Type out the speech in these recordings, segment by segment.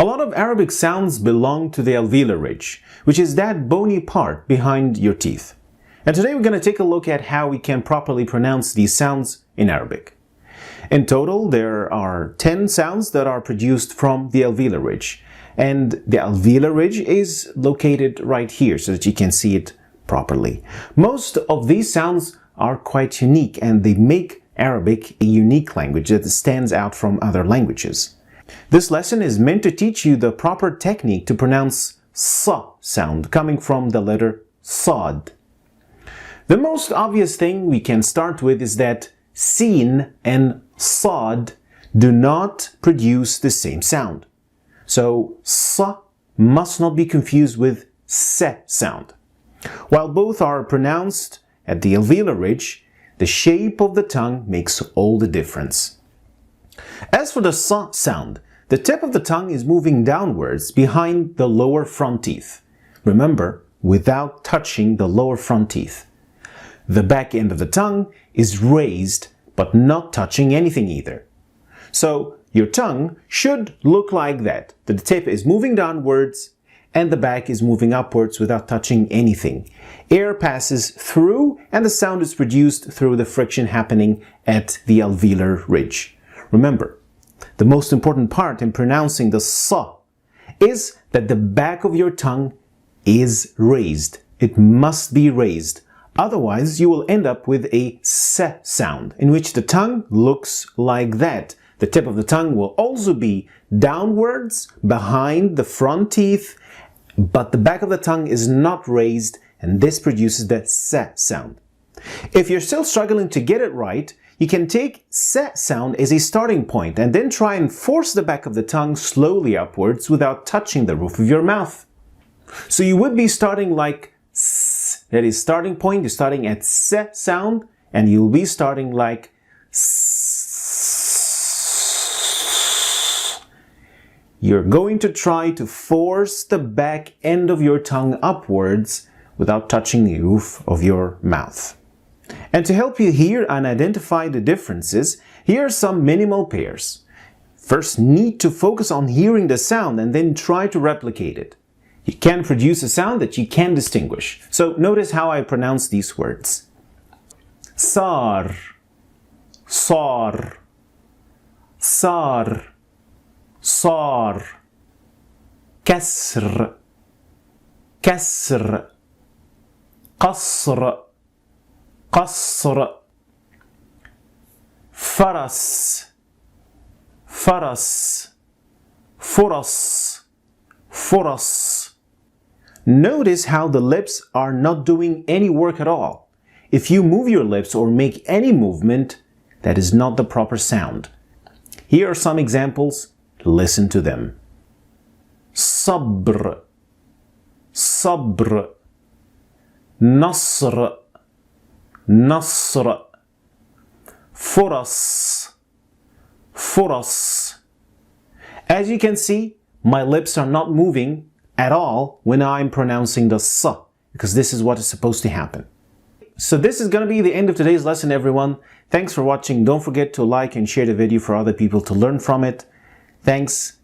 A lot of Arabic sounds belong to the alveolar ridge, which is that bony part behind your teeth. And today we're going to take a look at how we can properly pronounce these sounds in Arabic. In total, there are 10 sounds that are produced from the alveolar ridge. And the alveolar ridge is located right here so that you can see it properly. Most of these sounds are quite unique and they make Arabic a unique language that stands out from other languages. This lesson is meant to teach you the proper technique to pronounce sa sound coming from the letter sad. The most obvious thing we can start with is that sin and sad do not produce the same sound. So sa must not be confused with se sound. While both are pronounced at the alveolar ridge, the shape of the tongue makes all the difference. As for the sa sound, the tip of the tongue is moving downwards behind the lower front teeth. Remember, without touching the lower front teeth. The back end of the tongue is raised but not touching anything either. So your tongue should look like that. The tip is moving downwards and the back is moving upwards without touching anything. Air passes through and the sound is produced through the friction happening at the alveolar ridge. Remember, the most important part in pronouncing the sa is that the back of your tongue is raised. It must be raised. Otherwise, you will end up with a se sound in which the tongue looks like that. The tip of the tongue will also be downwards behind the front teeth, but the back of the tongue is not raised, and this produces that se sound. If you're still struggling to get it right, you can take se sound as a starting point and then try and force the back of the tongue slowly upwards without touching the roof of your mouth. So you would be starting like s, that is starting point, you're starting at se sound, and you'll be starting like s. You're going to try to force the back end of your tongue upwards without touching the roof of your mouth. And to help you hear and identify the differences, here are some minimal pairs. First, need to focus on hearing the sound and then try to replicate it. You can produce a sound that you can distinguish. So notice how I pronounce these words. Sar, sar, sar, sar, kasr, kasr, qasr, qasr, faras, faras, furas, furas. Notice how the lips are not doing any work at all. If you move your lips or make any movement, that is not the proper sound. Here are some examples. Listen to them. Sabr, sabr, nasr, nasr, furas, furas. As you can see, my lips are not moving at all when I'm pronouncing the sa, because this is what is supposed to happen. So this is going to be the end of today's lesson, everyone. Thanks for watching. Don't forget to like and share the video for other people to learn from it. Thanks,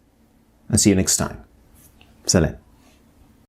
and see you next time. Salam.